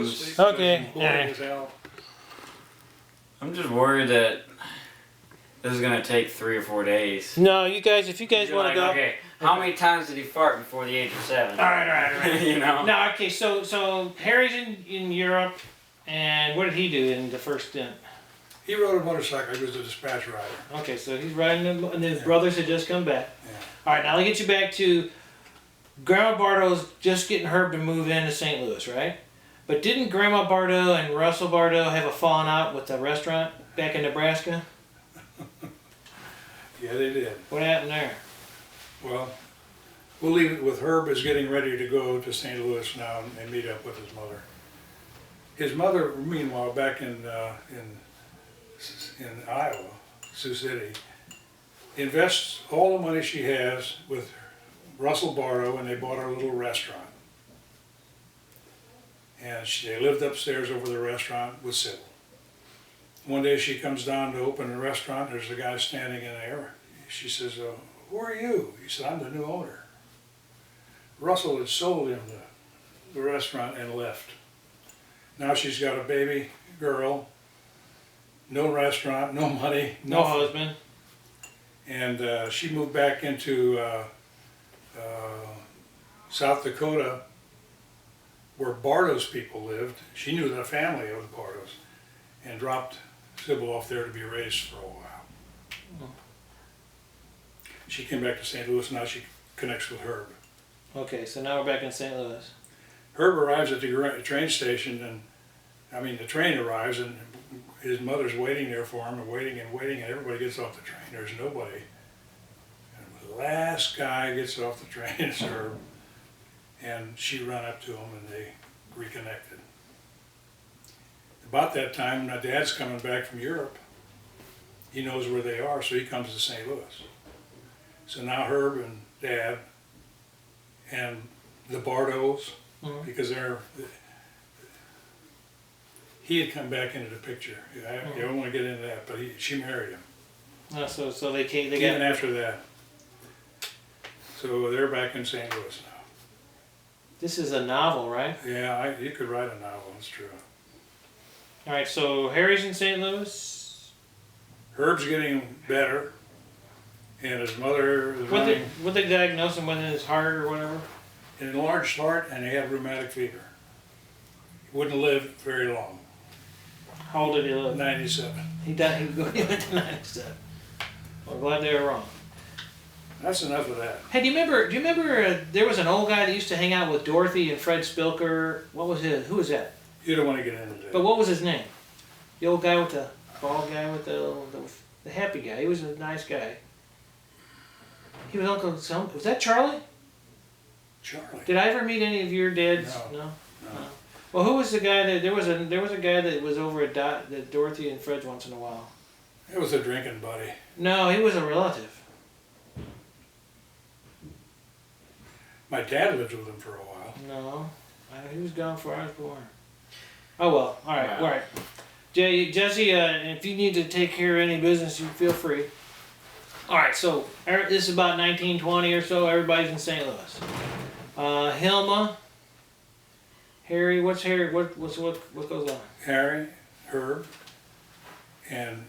news. Okay. Boring as hell. I'm just worried that this is gonna take 3 or 4 days. No, you guys, if you guys You're want to like, go. okay, how many times did he fart before the age of 7? All right. You know? No, okay, so Harry's in Europe, and what did he do in the first stint? He rode a motorcycle. He was a dispatch rider. Okay, so he's riding, and his brothers had just come back. Yeah. All right, now I'll get you back to Grandma Bardo's just getting Herb to move into St. Louis, right? But didn't Grandma Bardo and Russell Bardo have a falling out with the restaurant back in Nebraska? Yeah, they did. What happened there? Well, we'll leave it with Herb is getting ready to go to St. Louis now and meet up with his mother. His mother, meanwhile, back in Iowa, Sioux City, invests all the money she has with Russell Bardo, and they bought her a little restaurant. And they lived upstairs over the restaurant with Sybil. One day she comes down to open the restaurant, there's a guy standing in there. She says, who are you? He said, I'm the new owner. Russell had sold him the restaurant and left. Now she's got a baby girl, no restaurant, no money, No husband. and she moved back into South Dakota, where Bardo's people lived. She knew the family of the Bardos, and dropped Sybil off there to be raised for a while. Oh. She came back to St. Louis. Now she connects with Herb. Okay, so now we're back in St. Louis. Herb arrives at the train station, and the train arrives, and his mother's waiting there for him, and waiting, and everybody gets off the train. There's nobody. And the last guy gets off the train is Herb, and she ran up to him, and they reconnected. About that time, my dad's coming back from Europe. He knows where they are, so he comes to St. Louis. So now Herb and Dad and the Bardos, because he had come back into the picture. I don't want to get into that, but she married him. Oh, so they came. Even after that. So they're back in St. Louis now. This is a novel, right? Yeah, you could write a novel. It's true. All right, so Harry's in St. Louis. Herb's getting better, and his mother is What they diagnose him with in his heart or whatever? an enlarged heart, and he had rheumatic fever. He wouldn't live very long. How old did he live? 97. He died. He went to 97. Well, I'm glad they were wrong. That's enough of that. Hey, do you remember there was an old guy that used to hang out with Dorothy and Fred Spilker? What was his? Who was that? You don't want to get into that. But what was his name? The old guy with the bald guy with the happy guy. He was a nice guy. He was Uncle. Was that Charlie? Charlie. Did I ever meet any of your dads? No. Well, who was the guy that there was a guy that was over at that Dorothy and Fred's once in a while? It was a drinking buddy. No, he was a relative. My dad lived with him for a while. No, he was gone before I was born. Oh well, all right, Wow. all right. Jesse, if you need to take care of any business, you feel free. All right, so this is about 1920 or so. Everybody's in St. Louis. Hilma, Harry. What's Harry? What goes on? Harry, Herb, and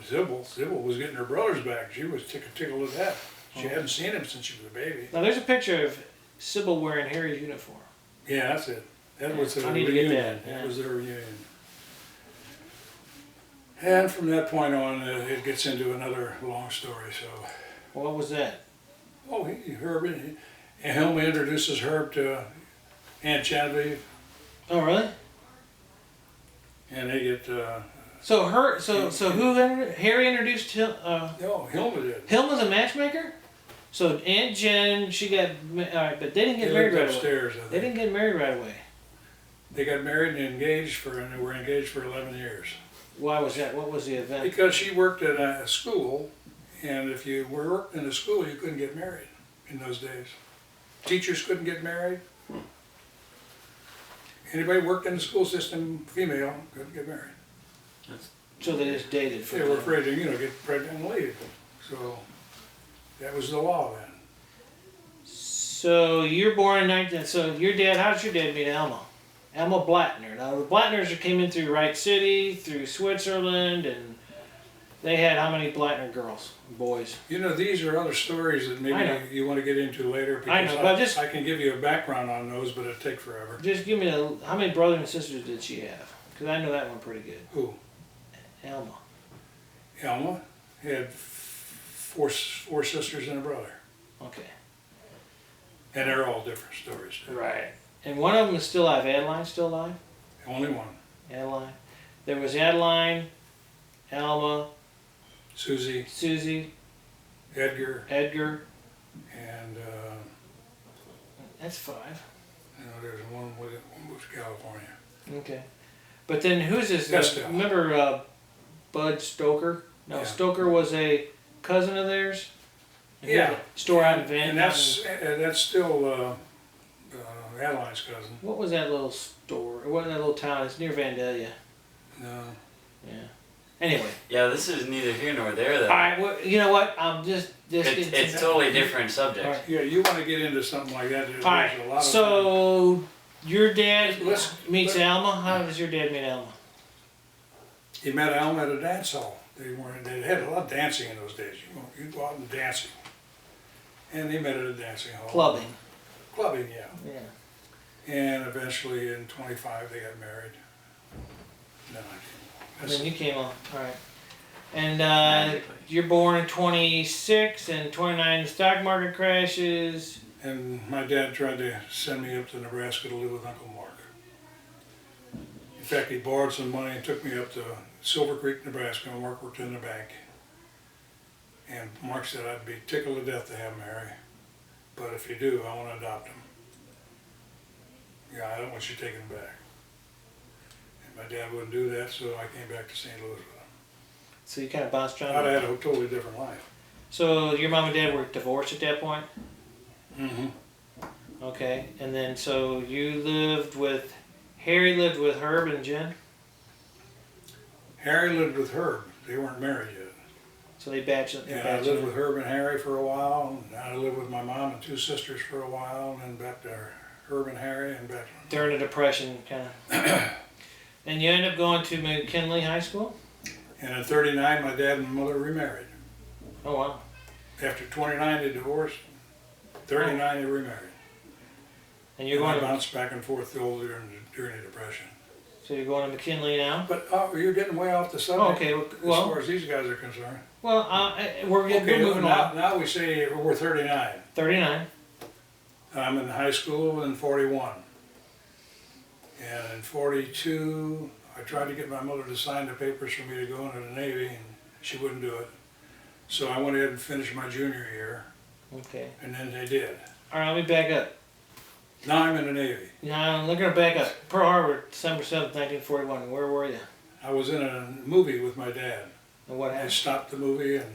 Sybil. Sybil was getting her brothers back. She was tickled at that. She hadn't seen him since she was a baby. Now there's a picture of Sybil wearing Harry's uniform. Yeah, that's it. That was their I need reunion. to get that. That Yeah. was their reunion. And from that point on, it gets into another long story. So, What was that? Herb and Hilma introduces Herb to Aunt Genevieve, Oh really? and they get. So Harry introduced No, Hilma did. Hilma's a matchmaker? So Aunt Jen, she got, alright, but they didn't get They married lived right away. upstairs. I They think. didn't get married right away. They got married and they were engaged for 11 years. Why was that? What was the event? Because she worked at a school, and if you worked in a school, you couldn't get married in those days. Teachers couldn't get married. Anybody worked in the school system, female, couldn't get married. So they just dated for They were afraid to, get pregnant and leave. So that was the law then. So you're born in 19, so your dad, how did your dad meet Alma? Alma Blattner. Now the Blattners came in through Wright City, through Switzerland, and they had how many Blattner girls, boys? You know, these are other stories that I know. maybe you want to get into later, I because know, but just- I can give you a background on those, but it'd take forever. Just give me how many brothers and sisters did she have? Because I know that one pretty good. Who? Alma. Alma had four sisters and a brother. Okay. And they're all different stories. Right. And one of them is still alive. Adeline's still alive? Only one. Adeline. There was Adeline, Alma, Susie, Susie, Edgar, Edgar. and That's 5. you know, there's one moved to California. Okay. But then who's this? Estelle. Remember Bud Stoker? No, Yeah. Stoker was a cousin of theirs? And he Yeah. had a store out in Van. And that's still Adeline's cousin. What was that little store? What was that little town? It's near Vandalia. No. Yeah. Anyway. Yeah, this is neither here nor there, though. All right. Well, you know what? I'm just. It's totally different subject. All right. Yeah, you want to get into something like that? There's All a right. lot of So your dad Let's- meets Alma. How does your dad meet Alma? He met Alma at a dance hall. They had a lot of dancing in those days. You go out and dancing. And they met at a dancing hall. Clubbing. Clubbing, yeah. Yeah. And eventually in 25 they got married. Then I And came. then you came on. All right. And Magically. you're born in 26 and 29 the stock market crashes. And my dad tried to send me up to Nebraska to live with Uncle Mark. In fact, he borrowed some money and took me up to Silver Creek, Nebraska, and Mark worked in the bank. And Mark said, I'd be tickled to death to have Mary, but if you do, I want to adopt him. Yeah, I don't want you taking him back. And my dad wouldn't do that, so I came back to St. Louis with him. So you kind of bounced around. I'd had a totally different life. So your mom and dad were divorced at that point? Mm-hmm. Okay. And then so you lived with, Harry lived with Herb and Jen? Harry lived with Herb. They weren't married yet. So they bachelor. And I lived with Herb and Harry for a while, and I lived with my mom and 2 sisters for a while, and then back to Herb and Harry, and back to... During the Depression, kind of. And you ended up going to McKinley High School? And in 39, my dad and mother remarried. Oh, wow. After 29, they divorced. 39, they remarried. And you're And going I to, bounced back and forth during the Depression. so you're going to McKinley now? But you're getting way off the Oh, subject okay. as Well, far as these guys are concerned. well, we're Okay, moving now, on. now we say we're 39. 39. I'm in high school in 41. And in 42, I tried to get my mother to sign the papers for me to go into the Navy, and she wouldn't do it. So I went ahead and finished my junior year, Okay. and then they did. All right, let me back up. Now I'm in the Navy. Now, look at back up. Pearl Harbor, December 7th, 1941. Where were you? I was in a movie with my dad. And what I happened? stopped the movie, and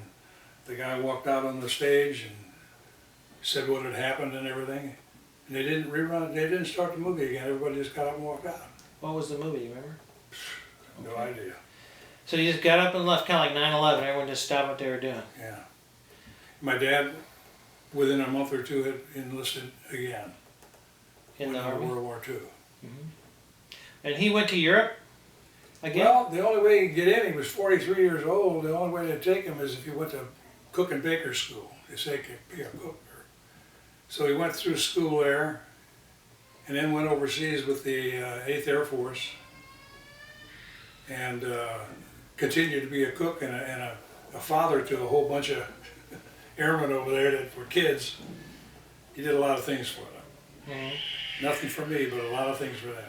the guy walked out on the stage and said what had happened and everything. And they didn't rerun. They didn't start the movie again. Everybody just got up and walked out. What was the movie, you remember? No idea. So you just got up and left, kind of like 9/11. Everyone just stopped what they were doing. Yeah. My dad, within a month or two, had enlisted again. In the went into Army. World War II. And he went to Europe again? Well, the only way he could get in, he was 43 years old. The only way they'd take him is if he went to cook and baker school. They say he could be a cook. So he went through school there, and then went overseas with the 8th Air Force, and continued to be a cook and a father to a whole bunch of airmen over there that were kids. He did a lot of things for them. Mhm. Nothing for me, but a lot of things for them.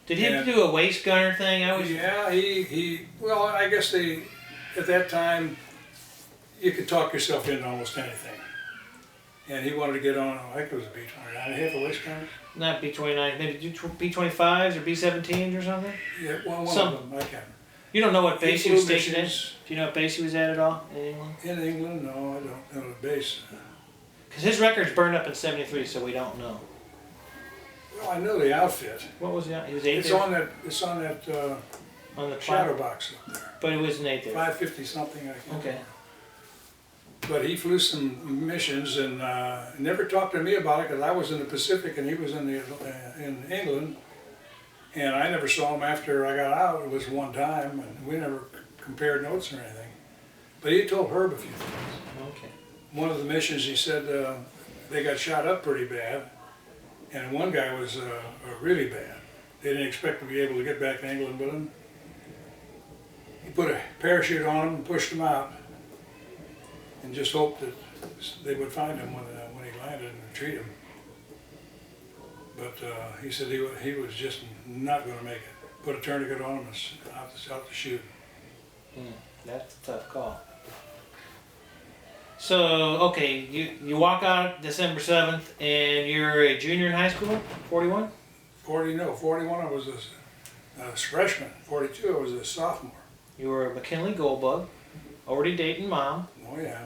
Did he have to do a waist gunner thing? Yeah, well, I guess at that time, you could talk yourself into almost anything. And he wanted to get on, I think it was a B-29. Did he have a waist gunner? Not B-29, maybe B-25s or B-17s or something? Yeah, well, one Some. of them, I can't. You don't know what base he flew was stationed in? missions Do you know what base he was at all in England? in England. No, I don't know the base. Because his record's burned up in 73, so we don't know. Well, I know the outfit. What was that? He was 8th It's Air- on that. It's on that on the shadow plaque, box up there. but it was an 8th Air. 550 something. I can't Okay. remember. But he flew some missions and never talked to me about it because I was in the Pacific and he was in England. And I never saw him after I got out. It was one time, and we never compared notes or anything. But he told Herb a few things. Okay. One of the missions, he said they got shot up pretty bad, and one guy was really bad. They didn't expect to be able to get back to England with him. He put a parachute on him and pushed him out, and just hoped that they would find him when he landed and treat him. But he said he was just not going to make it. Put a tourniquet on him and out to shoot. That's a tough call. So, okay, you walk out December 7th, and you're a junior in high school, 41? 41 I was a freshman. 42 I was a sophomore. You were a McKinley Gold Bug, already dating Mom. Oh yeah.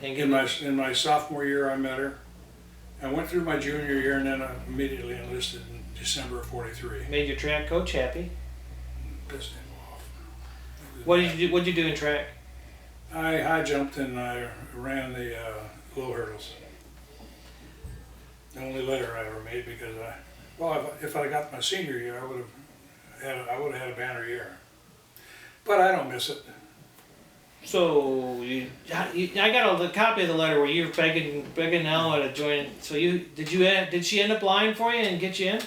And In my sophomore year I met her. I went through my junior year and then I immediately enlisted in December of 43. made your track coach happy. Pissed him off. What'd you do in track? I high jumped and I ran the low hurdles. The only letter I ever made because if I got my senior year I would have had a banner year. But I don't miss it. So I got a copy of the letter where you were begging Ella to join. So did she end up lying for you and get you in?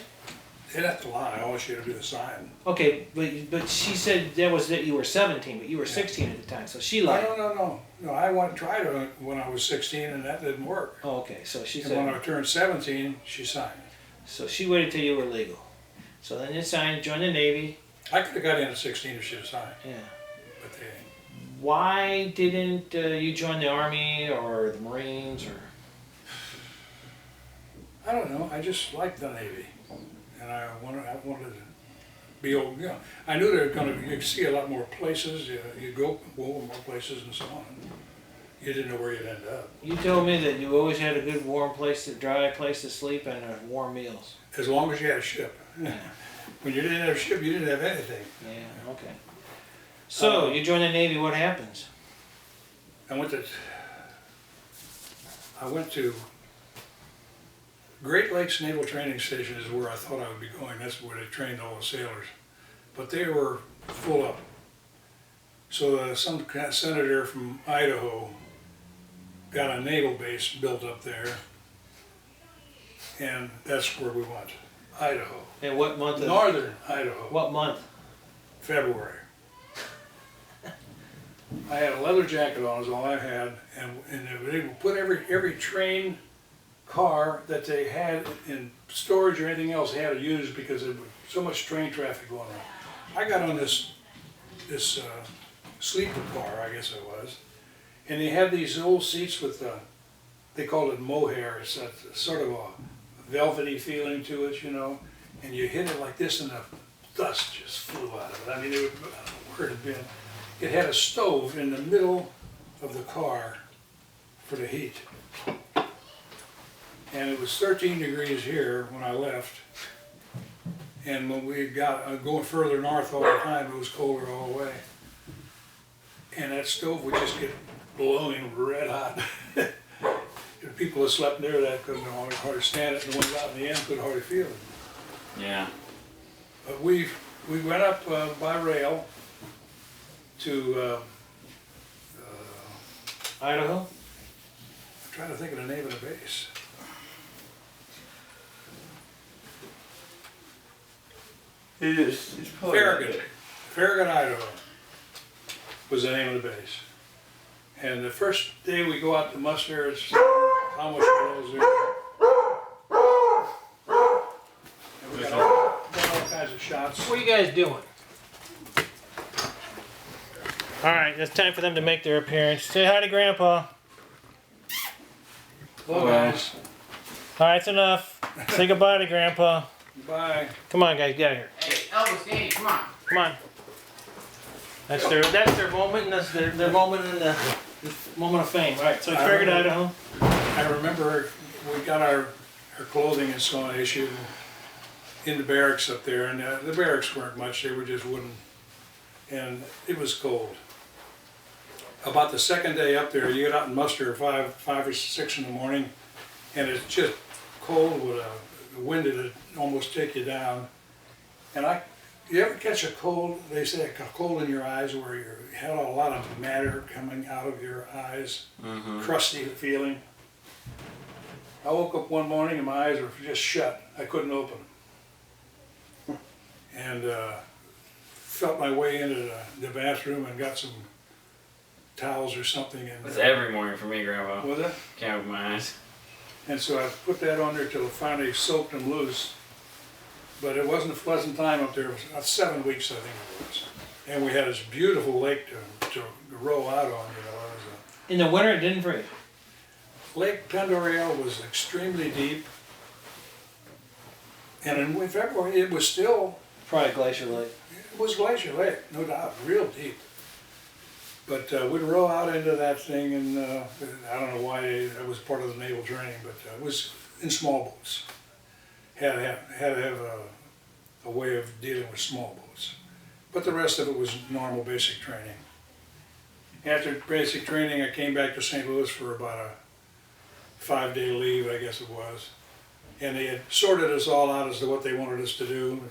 They'd have to lie. All she had to do is sign. Okay, but she said that you were 17, but you were 16 at the time, so she lied. No. I tried it when I was 16 and that didn't work. Oh, okay, so she And said. when I turned 17, she signed. So she waited till you were legal. So then you signed, joined the Navy. I could have got in at 16 if she'd have signed. Yeah. But they ain't. Why didn't you join the Army or the Marines or? I don't know. I just liked the Navy, and I wanted to be old. You know, I knew you'd see a lot more places. You'd go more places and so on. You didn't know where you'd end up. You told me that you always had a good dry place to sleep and warm meals. As long as you had a ship. Yeah. When you didn't have a ship, you didn't have anything. Yeah. Okay. So you join the Navy. What happens? I went to Great Lakes Naval Training Station is where I thought I would be going. That's where they trained all the sailors. But they were full up. So some senator from Idaho got a naval base built up there. And that's where we went, Idaho. And what month? Northern Idaho. What month? February. I had a leather jacket on is all I had, and they would put every train car that they had in storage or anything else they had to use because there was so much train traffic going on. I got on this sleeper car, I guess it was, and they had these old seats with they called it mohair. It's a sort of a velvety feeling to it, you know, and you hit it like this and the dust just flew out of it. I mean, I don't know where it had been. It had a stove in the middle of the car for the heat. And it was 13 degrees here when I left. And when we got going further north all the time, it was colder all the way. And that stove would just get blowing red hot. The people that slept near that couldn't hardly stand it, and the ones out in the end could hardly feel it. Yeah. But we went up by rail to Idaho. I'm trying to think of the name of the base. It's probably Farragut, Idaho was the name of the base. And the first day we go out to muster, it's how much below zero. And we got all kinds of shots. What are you guys doing? Alright, it's time for them to make their appearance. Say hi to Grandpa. Hello, guys. Alright, it's enough. Say goodbye to Grandpa. Bye. Come on, guys, get out of here. Hey, Elvis, hey, come on. Come on. That's their moment, and that's their moment in the moment of fame. Alright, so Farragut, Idaho. I remember we got our clothing and so on issued in the barracks up there, and the barracks weren't much, they were just wooden, and it was cold. About the second day up there, you get out and muster at 5 or 6 in the morning, and it's just cold with the wind that'd almost take you down. And you ever catch a cold? They say a cold in your eyes where you had a lot of matter coming out of your eyes, crusty feeling. I woke up one morning and my eyes were just shut. I couldn't open them. And felt my way into the bathroom and got some towels or something. And It's every morning for me, Grandpa. was it? Can't open my eyes. And so I put that on there till it finally soaked them loose. But it wasn't a pleasant time up there. It was about 7 weeks, I think it was. And we had this beautiful lake to row out on, you know. It was In the winter, it didn't freeze. Lake Pendoreal was extremely deep. And in February, it was still, Probably Glacier Lake. it was Glacier Lake, no doubt, real deep. But we'd row out into that thing, and I don't know why it was part of the naval training, but it was in small boats. Had to have a way of dealing with small boats. But the rest of it was normal basic training. After basic training, I came back to St. Louis for about a 5-day leave, I guess it was. And they had sorted us all out as to what they wanted us to do. And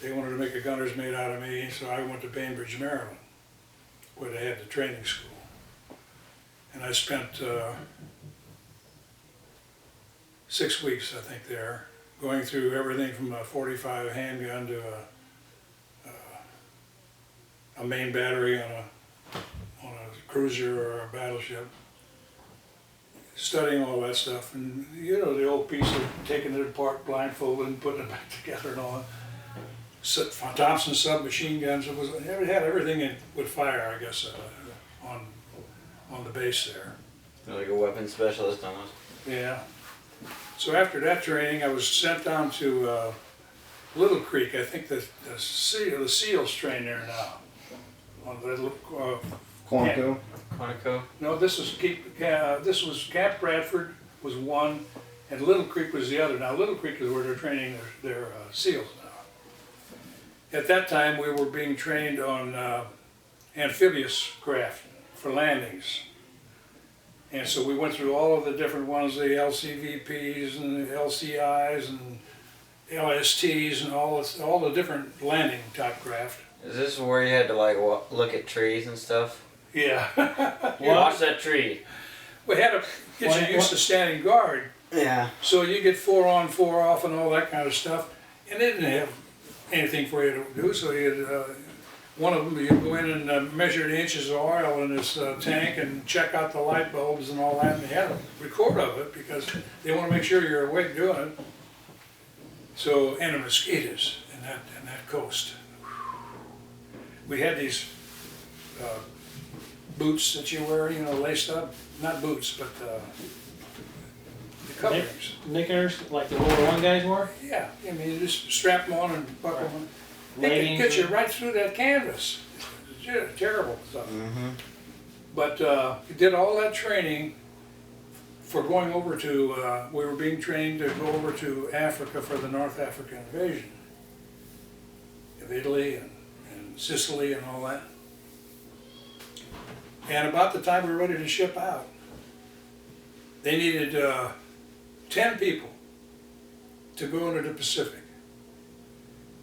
they wanted to make a gunner's mate out of me, so I went to Bainbridge, Maryland, where they had the training school. And I spent 6 weeks, I think, there, going through everything from a .45 handgun to a main battery on a cruiser or a battleship, studying all that stuff. And you know, the old piece of taking it apart blindfolded and putting it back together and all that. Thompson submachine guns, it had everything in with fire, I guess, on the base there. You're like a weapons specialist almost. Yeah. So after that training, I was sent down to Little Creek. I think the SEALs train there now. On the Quantico. No, this was Camp Bradford was one, and Little Creek was the other. Now Little Creek is where they're training their SEALs now. At that time, we were being trained on amphibious craft for landings. And so we went through all of the different ones, the LCVPs and the LCIs and LSTs and all the different landing type craft. Is this where you had to like look at trees and stuff? Yeah. Watch that tree. We had to get you used to standing guard. Yeah. So you get 4 on, 4 off and all that kind of stuff. And they didn't have anything for you to do, so you'd, one of them, you'd go in and measure the inches of oil in this tank and check out the light bulbs and all that, and they had a record of it because they want to make sure you're awake doing it. So, and the mosquitoes in that coast. We had these boots that you wear, you know, laced up, not boots, but the coverings. Knickers, like the World War I guys wore? Yeah, I mean, you just strap them on and buckle them. They can Leggings get you right through that canvas. It's terrible stuff. But we did all that training for going over to, we were being trained to go over to Africa for the North African invasion of Italy and Sicily and all that. And about the time we were ready to ship out, they needed 10 people to go into the Pacific.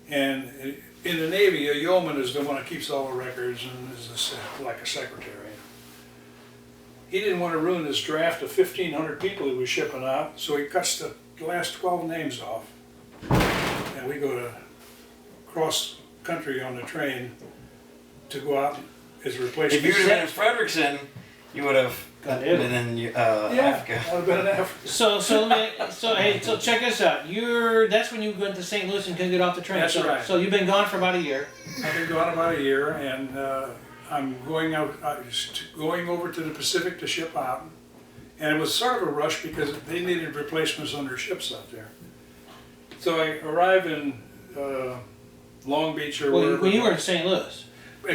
And in the Navy, a yeoman is the one that keeps all the records and is like a secretary. He didn't want to ruin this draft of 1,500 people he was shipping out, so he cuts the last 12 names off. And we go to cross country on the train to go out as a replacement. If you would have been in Frederickson, you would have been in Africa. I would have been in Africa. So check this out. That's when you went to St. Louis and couldn't get off the train. That's right. So you've been gone for about a year. I've been gone about a year, and I'm going over to the Pacific to ship out. And it was sort of a rush because they needed replacements on their ships out there. So I arrived in Long Beach or wherever. When you were in St. Louis.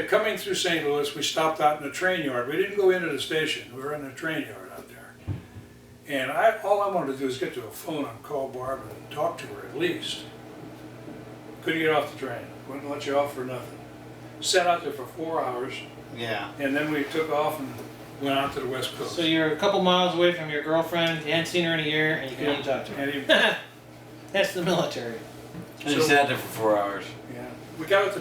Coming through St. Louis, we stopped out in the train yard. We didn't go into the station. We were in the train yard out there. And all I wanted to do was get to a phone and call Barbara and talk to her at least. Couldn't get off the train. Wouldn't let you off for nothing. Sat out there for 4 hours. Yeah. And then we took off and went out to the West Coast. So you're a couple miles away from your girlfriend. You hadn't seen her in a year, and you couldn't even talk to her. That's the military. And he sat there for 4 hours. Yeah, we got it